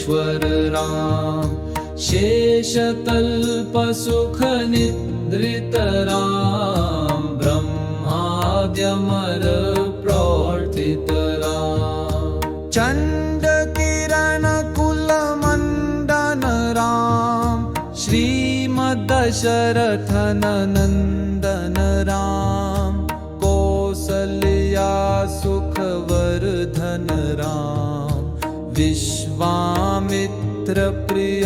ईश्वर राम, शेषतल्पसुखनिद्रित राम, ब्रह्माद्यमर प्रोर्थित राम, चण्डकिरणकुलमण्डन राम, श्रीमद्दशरथनन्दन राम, कौसल्या सुखवर्धन राम, विश्वामित्र प्रिय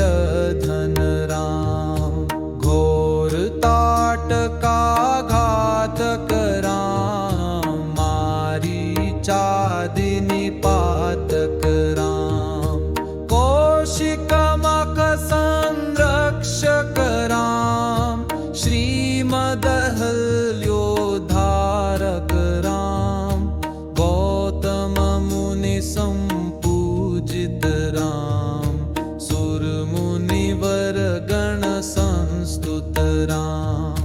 धन राम, घोर ताटका घातक राम, मारीचादिनि पातक राम, कौशिकमख संरक्षक राम, श्रीमदहल्योद्धारक राम, गौतम मुनि संपूजित राम, सुर मुनिवर गण संस्तुत राम,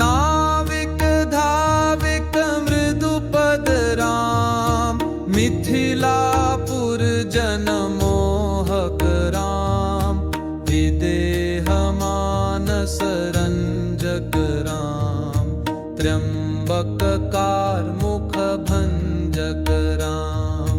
नाविक धाविक मृदुपद राम, मिथिलापुर जनमोहक राम, विदेह मानस रंजक राम, त्र्यंबक कारमुख भंजक राम,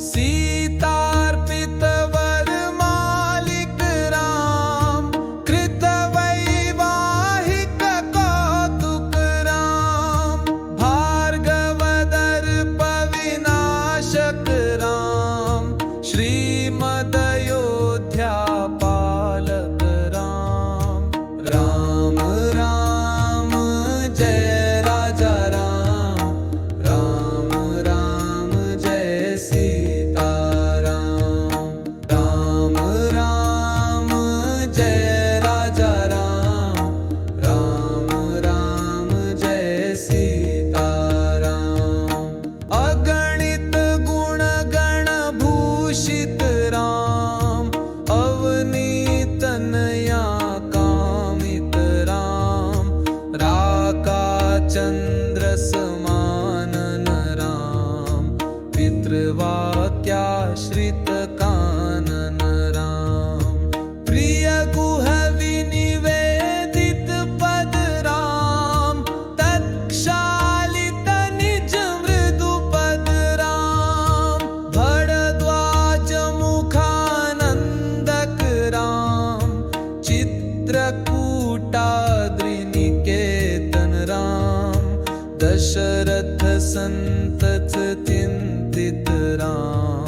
सीतार्पित वर मालिक राम, कृत वैवाहिक कौतुक राम, भार्गव दर्प विनाशक राम, श्रीमदयोध्या पालक राम, राम राम जय राजा राम, राम राम जय सीता राम, राम राम जय राजा राम, राम राम जय सीता राम, अगणित गुण गण भूषित राम, अवनीतनया कामित राम, राका चंद्र समानन राम, पितृवाक्याश्रित कानन राम, प्रिय गुह विनिवेदित पद राम, तत्क्षालित निज मृदु पद राम, भरद्वाज मुखानंदक राम, चित्रकूटाद्रिनिकेतन राम, दशरथ संतत चिंतित राम,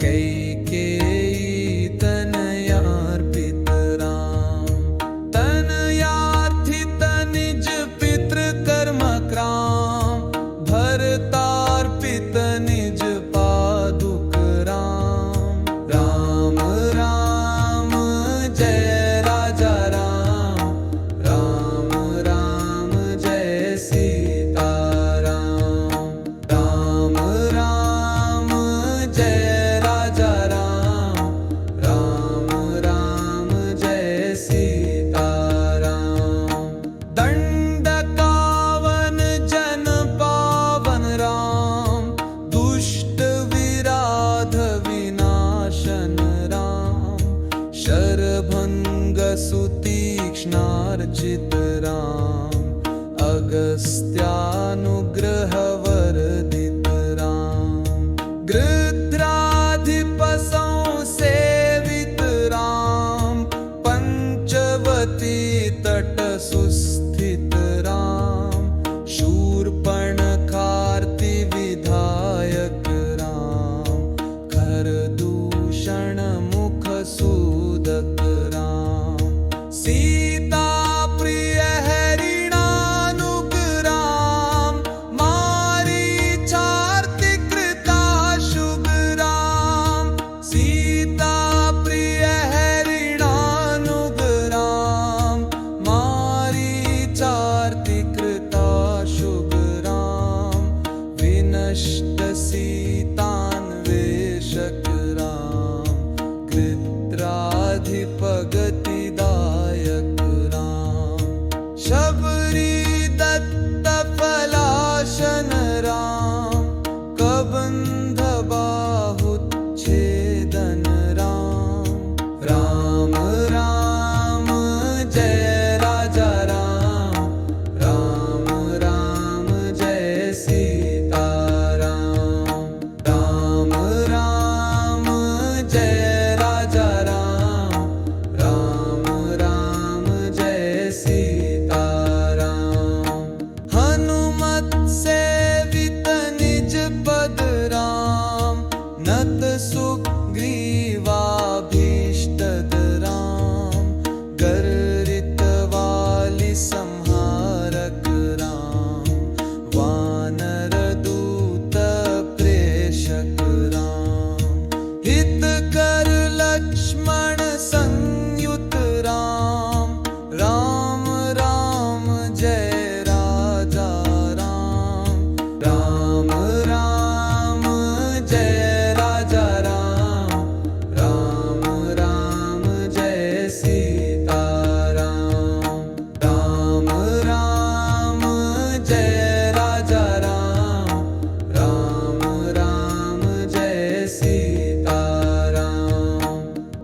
कैकेयी तनयार्पित राम, तनयार्थित निज पितृकर्म राम, भरतार्पित निज पादुक राम, राम राम जय राजा राम, राम राम जय सीता राम, राम राम जय राजा राम, राम राम जय सीता राम, दंडकावन जन पावन राम, दुष्ट विराध विनाशन राम, शरभंग सुतीक्ष्णार्चित राम, अगस्त्यानुग्रह वर्धित राम, गृध्राधिप संसेवित राम, पंचवती तट सुस्थित राम, शूर्पणखार्ति विधायक राम, खरदूषण मुख सूदक राम, सीता प्रिय हरिणानुग राम, मारीचार्ति कृताशुग राम, सीता प्रिय हरिणानुग राम, मारीचार्ति कृताशुग राम, विनष्ट सीतान्वेषक राम, कृत्राधिप गतिदायक राम, शबरी दत्त फलाशन राम, कबंध बाहुच्छेदन राम,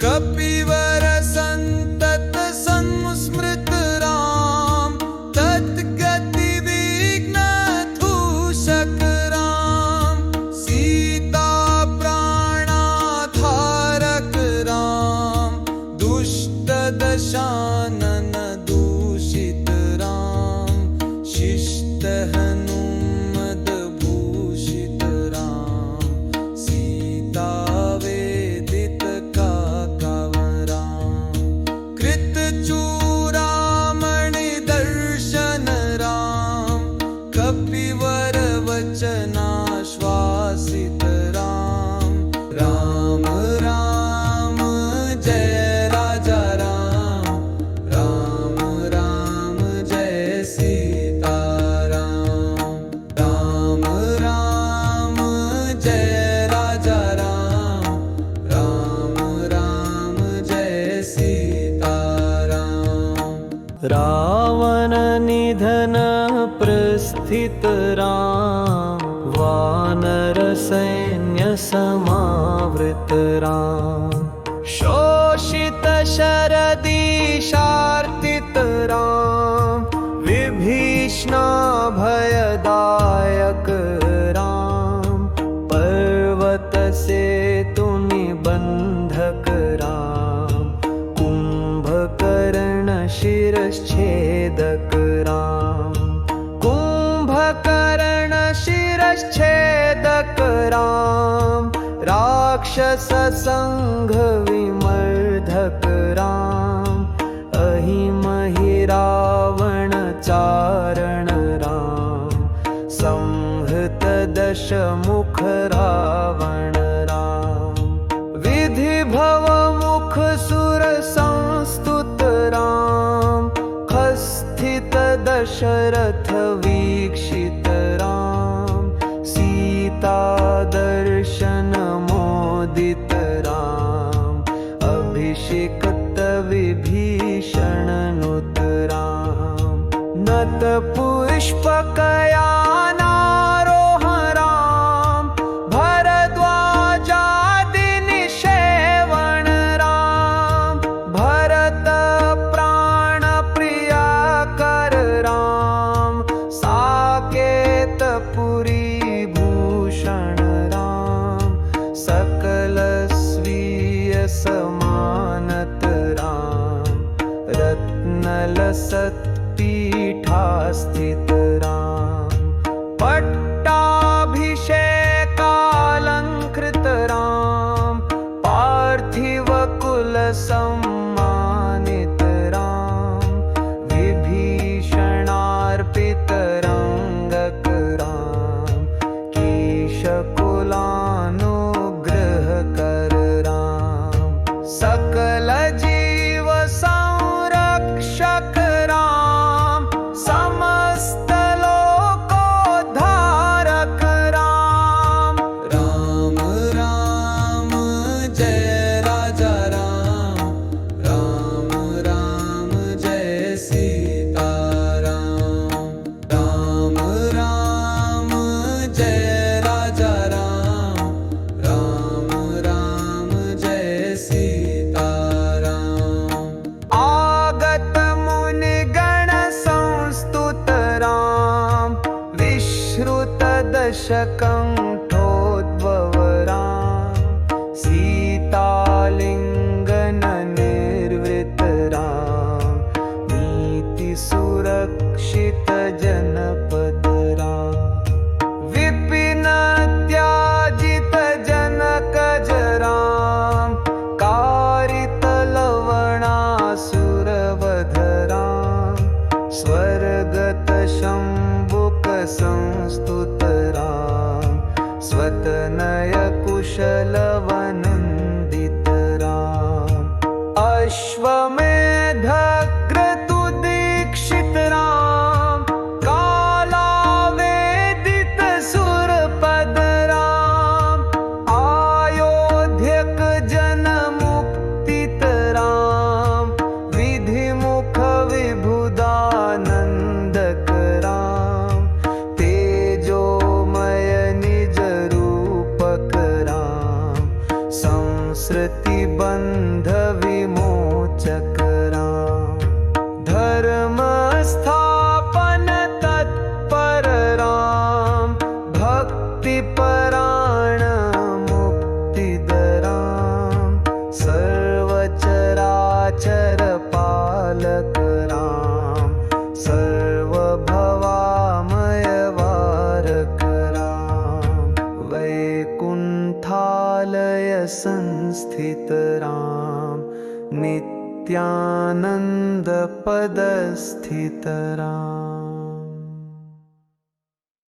कपिवर संतत संस्मृत राम, तद्गति विघ्न दूषक राम, सीता प्राणाधारक राम, दुष्ट दशानन दूषित राम, शिष्ट हनुमद भूषित राम, सीता वेदित काकावराम, कृत चूड़ामणि दर्शन राम, कपिवर वचनाश्वासित राम, राम राम जय राजा राम, राम राम जय सीता राम, राम राम जय राजा राम, राम राम जय सीता राम। रावण निधन प्रस्थित राम, वानर सैन्य समावृत राम, शोषित शरदिशार्तित राम, विभीषण भयदायक राम, पर्वत सेतु निबंधक राम, कुंभकर्ण शिरश्छेदक राम, कुंभकर्ण शिरश्छेदक राम, राक्षस संघ विमर्धक राम, अहिमहि रावण चारण राम, संहत दशमुख रावण राम, विधि भव मुख सुर संस्तुत राम, खस्थित दशरथ वीक्षित राम, सीता दर्शन मोदित राम, अभिषेकत विभीषण नुत राम, नत पुष्पकयानारोह राम, भरद्वाजादि निषेवण राम, भरत प्राण प्रियकर राम, साकेत पुरी भूषण राम, सकल स्वीय समानत राम, रत्नलसत पीठास्थित राम, पट्टाभिषेकालंकृत राम, पार्थिव कुल सम्मानित राम, विभीषणार्पित रंगक राम, केशकुलानुग्रह कर राम, सकल जीव संरक्षक राम, समस्त लोकोद्धारक राम, राम राम जय राजा राम, राम राम जय सीता राम, राम राम जय राजा राम, राम राम जय सीता राम। आगत मुनिगण संस्तुत राम, विश्रुत दशकंठोद्भव राम, सीतालिंगन निर्वृत राम, नीति सुरक्षित जनपद राम, विपिन त्याजित जनक राम, कारित लवणासुरवध राम, स्वर्गत शंभुक संस्तुत राम, स्वतनय कुशल वनंदित राम, अश्वमेध क्रतु दीक्षित राम, कालावेदित सुरपद राम, अयोध्यक जन मुक्तित राम, विधि मुख विबुधानंदक राम, तेजोमय निज रूपक राम, संस्कृति बंध गोपालय संस्थित राम नित्यानंद पद स्थित राम।